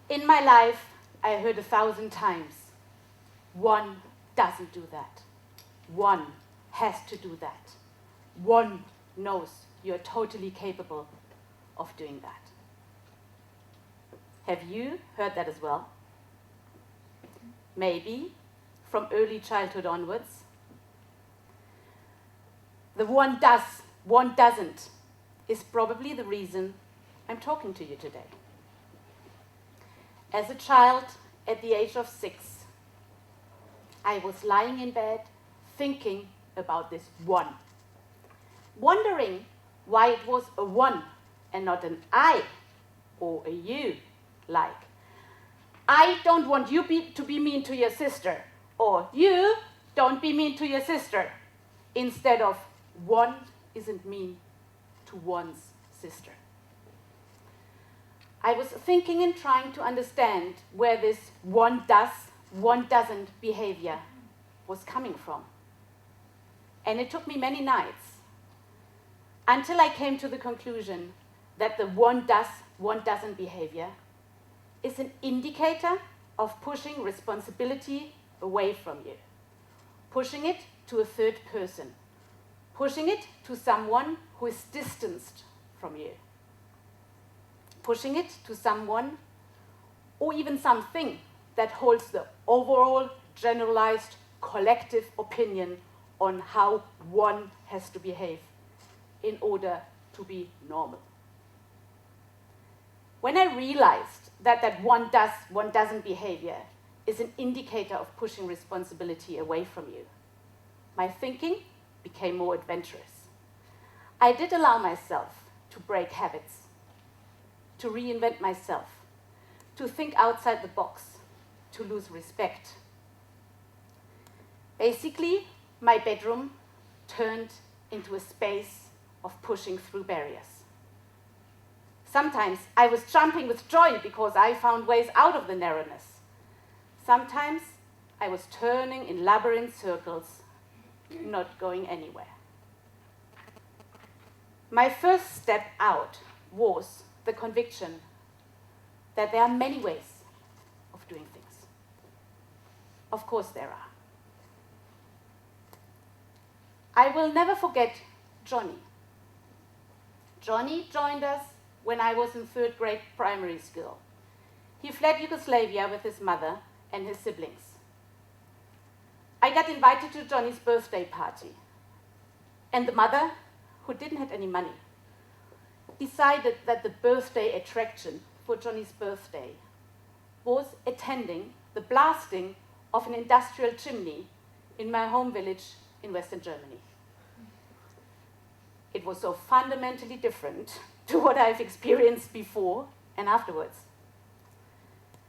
In my life, I heard 1,000 times, one doesn't do that. One has to do that. One knows you're totally capable of doing that. Have you heard that as well? Maybe from early childhood onwards. The one does, one doesn't is probably the reason I'm talking to you today. As a child, at the age of 6, I was lying in bed thinking about this one, wondering why it was a one and not an I or a you, like, I don't want you to be mean to your sister, or you don't be mean to your sister, instead of one isn't mean to one's sister. I was thinking and trying to understand where this one does, one doesn't behavior was coming from. And it took me many nights until I came to the conclusion that the one does, one doesn't behavior is an indicator of pushing responsibility away from you, pushing it to a third person, pushing it to someone who is distanced from you, pushing it to someone or even something that holds the overall generalized collective opinion on how one has to behave in order to be normal. When I realized that one does, one doesn't behavior is an indicator of pushing responsibility away from you, my thinking became more adventurous. I did allow myself to break habits, to reinvent myself, to think outside the box, to lose respect. Basically, my bedroom turned into a space of pushing through barriers. Sometimes I was jumping with joy because I found ways out of the narrowness. Sometimes I was turning in labyrinth circles, not going anywhere. My first step out was the conviction that there are many ways of doing things. Of course there are. I will never forget Johnny. Johnny joined us when I was in 3rd grade primary school. He fled Yugoslavia with his mother and his siblings. I got invited to Johnny's birthday party, and the mother, who didn't have any money, decided that the birthday attraction for Johnny's birthday was attending the blasting of an industrial chimney in my home village in Western Germany. It was so fundamentally different to what I've experienced before and afterwards.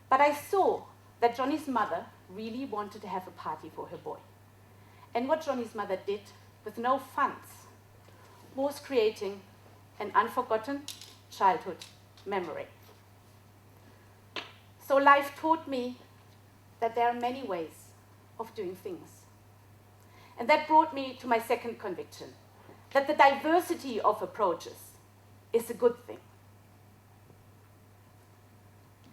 But I saw that Johnny's mother really wanted to have a party for her boy. And what Johnny's mother did with no funds was creating an unforgotten childhood memory. So life taught me that there are many ways of doing things. And that brought me to my second conviction, that the diversity of approaches is a good thing.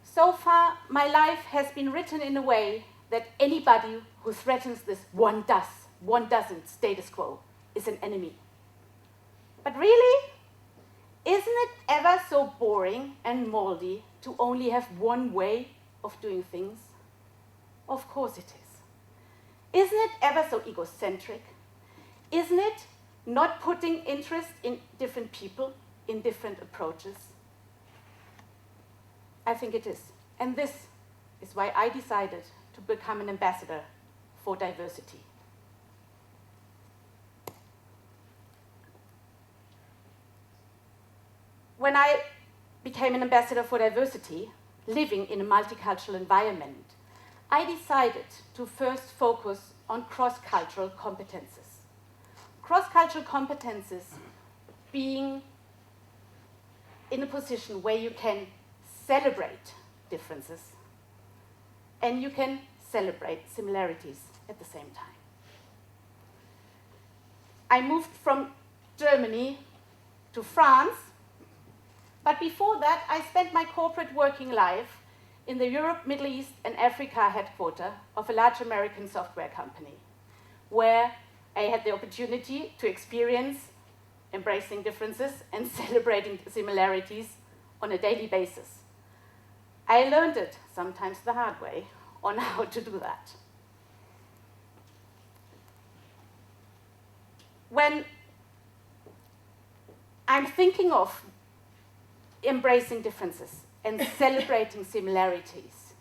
So far, my life has been written in a way that anybody who threatens this one does, one doesn't status quo is an enemy. But really, isn't it ever so boring and moldy to only have one way of doing things? Of course it is. Isn't it ever so egocentric? Isn't it not putting interest in different people, in different approaches? I think it is. And this is why I decided to become an ambassador for diversity. When I became an ambassador for diversity, living in a multicultural environment, I decided to first focus on cross-cultural competences. Cross-cultural competences being in a position where you can celebrate differences and you can celebrate similarities at the same time. I moved from Germany to France, but before that I spent my corporate working life in the Europe, Middle East, and Africa headquarters of a large American software company, where I had the opportunity to experience embracing differences and celebrating similarities on a daily basis. I learned it, sometimes the hard way, on how to do that. When I'm thinking of embracing differences and celebrating similarities,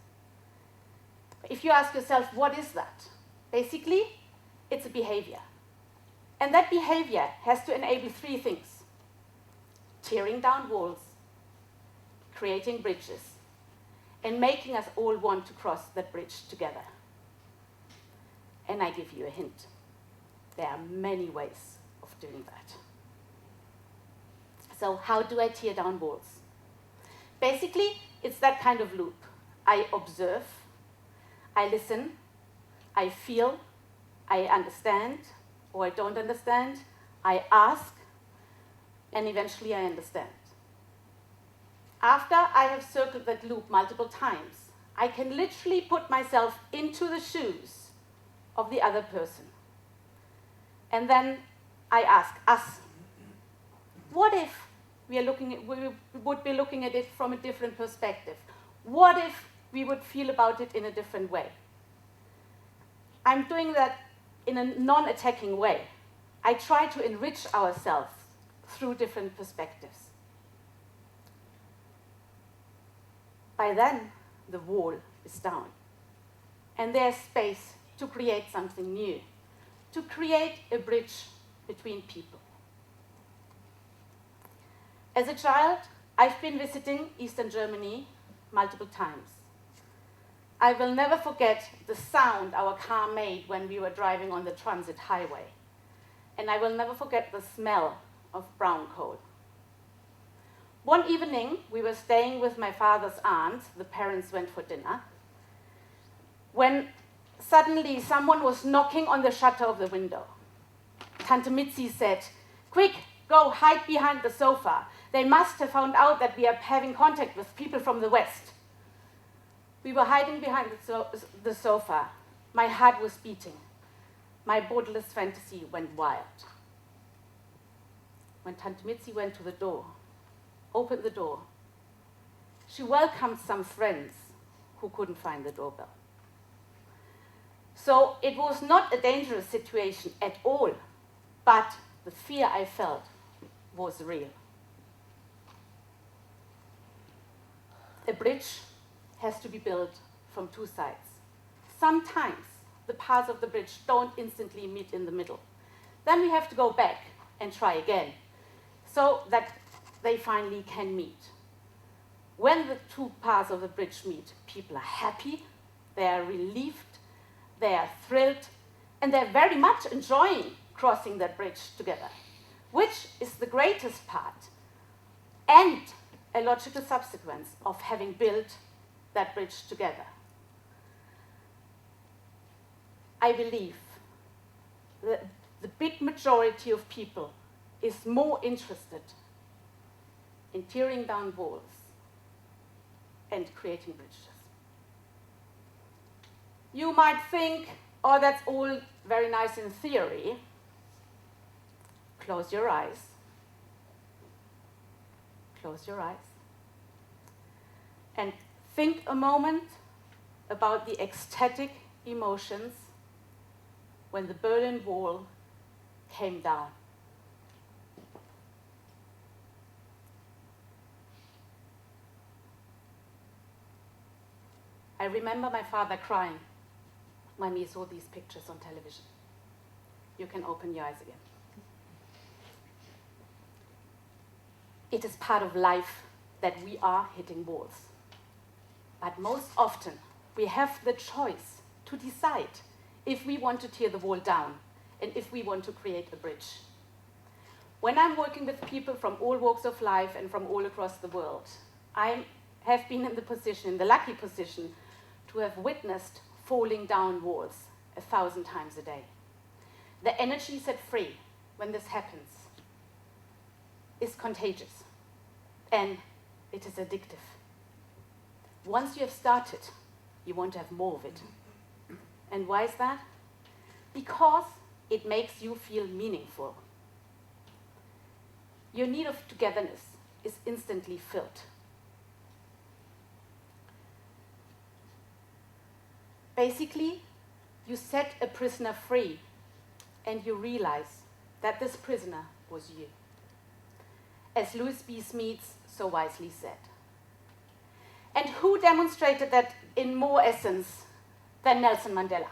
if you ask yourself, what is that? Basically, it's a behavior. And that behavior has to enable three things: tearing down walls, creating bridges, and making us all want to cross that bridge together. And I give you a hint. There are many ways of doing that. So how do I tear down walls? Basically, it's that kind of loop. I observe, I listen, I feel, I understand, or I don't understand, I ask, and eventually I understand. After I have circled that loop multiple times, I can literally put myself into the shoes of the other person. And then I ask us, what if we would be looking at it from a different perspective? What if we would feel about it in a different way? I'm doing that in a non-attacking way. I try to enrich ourselves through different perspectives. By then, the wall is down. And there's space to create something new, to create a bridge between people. As a child, I've been visiting Eastern Germany multiple times. I will never forget the sound our car made when we were driving on the transit highway. And I will never forget the smell of brown coal. One evening, we were staying with my father's aunt. The parents went for dinner, when suddenly someone was knocking on the shutter of the window. Tante Mitzi said, "Quick, go hide behind the sofa. They must have found out that we are having contact with people from the West." We were hiding behind the sofa. My heart was beating. My borderless fantasy went wild. When Tante Mitzi went to the door, opened the door, she welcomed some friends who couldn't find the doorbell. So it was not a dangerous situation at all, but the fear I felt was real. A bridge has to be built from two sides. Sometimes the parts of the bridge don't instantly meet in the middle. Then we have to go back and try again, so that they finally can meet. When the two parts of the bridge meet, people are happy, they are relieved, they are thrilled, and they're very much enjoying crossing that bridge together, which is the greatest part and a logical subsequence of having built that bridge together. I believe that the big majority of people is more interested in tearing down walls and creating bridges. You might think, oh, that's all very nice in theory. Close your eyes. Close your eyes. And think a moment about the ecstatic emotions when the Berlin Wall came down. I remember my father crying when he saw these pictures on television. You can open your eyes again. It is part of life that we are hitting walls. But most often, we have the choice to decide if we want to tear the wall down and if we want to create a bridge. When I'm working with people from all walks of life and from all across the world, I have been in the lucky position to have witnessed falling down walls 1,000 times a day. The energy set free when this happens is contagious, and it is addictive. once you have started, you want to have more of it. And why is that? Because it makes you feel meaningful. Your need of togetherness is instantly filled. Basically, you set a prisoner free and you realize that this prisoner was you. As Louis B. Smeets so wisely said. And who demonstrated that in more essence than Nelson Mandela?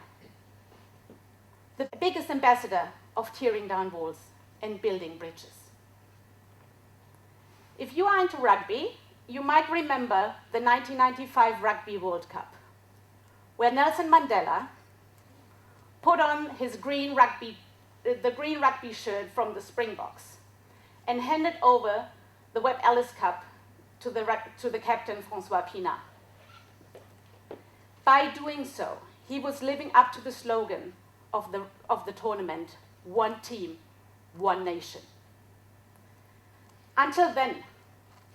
The biggest ambassador of tearing down walls and building bridges. If you are into rugby, you might remember the 1995 Rugby World Cup, where Nelson Mandela put on his the green rugby shirt from the Springboks and handed over the Webb Ellis Cup to the captain, Francois Pienaar. By doing so, he was living up to the slogan of the tournament, one team, one nation. Until then,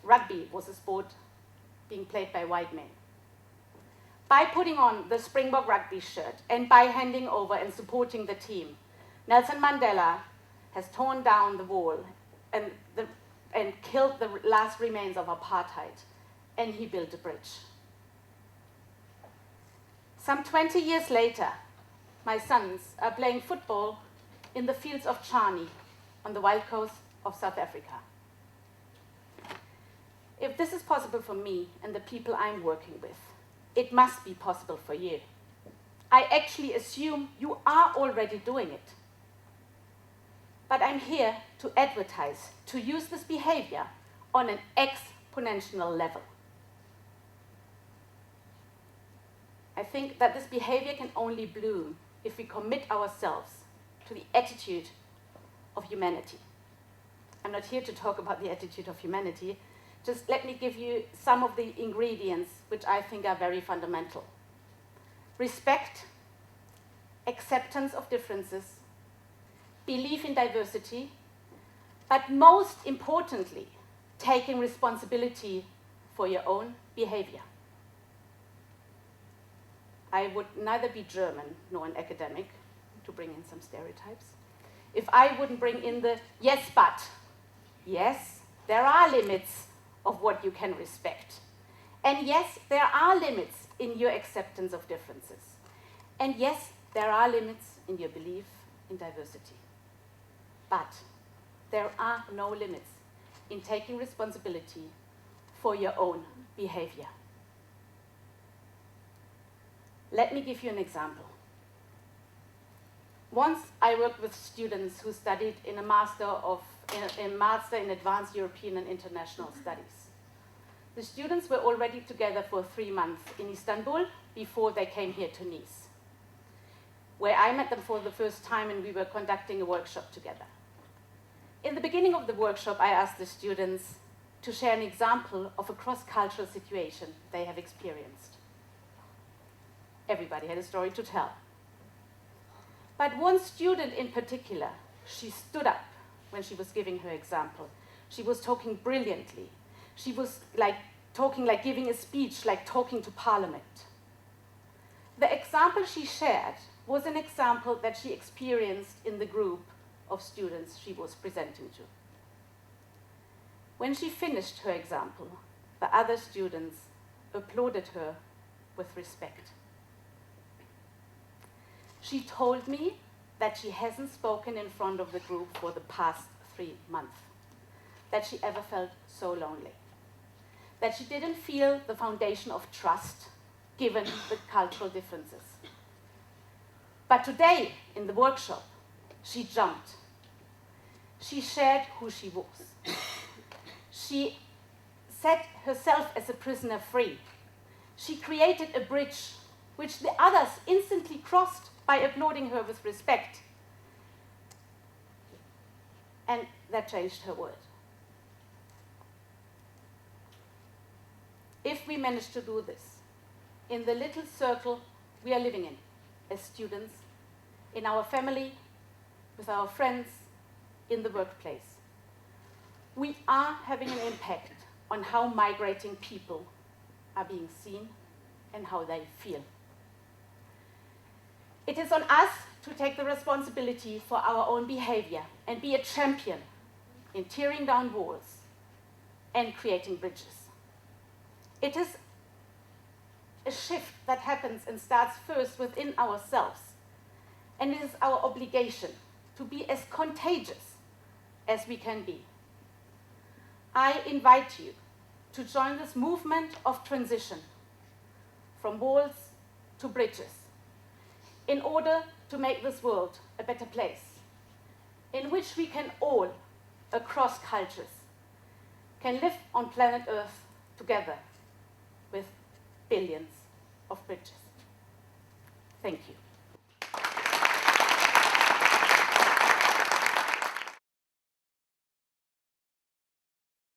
rugby was a sport being played by white men. By putting on the Springbok rugby shirt and by handing over and supporting the team, Nelson Mandela has torn down the wall and killed the last remains of apartheid, and he built a bridge. Some 20 years later, my sons are playing football in the fields of Chani on the wild coast of South Africa. If this is possible for me and the people I'm working with, it must be possible for you. I actually assume you are already doing it. But I'm here to advertise, to use this behavior on an exponential level. I think that this behavior can only bloom if we commit ourselves to the attitude of humanity. I'm not here to talk about the attitude of humanity. Just let me give you some of the ingredients which I think are very fundamental. Respect, acceptance of differences, belief in diversity, but most importantly, taking responsibility for your own behavior. I would neither be German nor an academic, to bring in some stereotypes, if I wouldn't bring in the yes, but. Yes, there are limits of what you can respect. And yes, there are limits in your acceptance of differences. And yes, there are limits in your belief in diversity. But there are no limits in taking responsibility for your own behavior. Let me give you an example. Once I worked with students who studied in a master in Advanced European and International Studies. The students were already together for 3 months in Istanbul before they came here to Nice, where I met them for the first time and we were conducting a workshop together. In the beginning of the workshop, I asked the students to share an example of a cross-cultural situation they have experienced. Everybody had a story to tell. But one student in particular, she stood up when she was giving her example. She was talking brilliantly. She was talking like giving a speech, like talking to Parliament. The example she shared was an example that she experienced in the group of students she was presenting to. When she finished her example, the other students applauded her with respect. She told me that she hasn't spoken in front of the group for the past 3 months, that she ever felt so lonely, that she didn't feel the foundation of trust given the cultural differences. But today, in the workshop, she jumped. She shared who she was. She set herself as a prisoner free. She created a bridge which the others instantly crossed by applauding her with respect. And that changed her world. If we manage to do this in the little circle we are living in as students, in our family, with our friends, in the workplace, we are having an impact on how migrating people are being seen and how they feel. It is on us to take the responsibility for our own behavior and be a champion in tearing down walls and creating bridges. It is a shift that happens and starts first within ourselves, and it is our obligation to be as contagious as we can be. I invite you to join this movement of transition from walls to bridges in order to make this world a better place in which we can all, across cultures, can live on planet Earth together with billions of bridges. Thank you.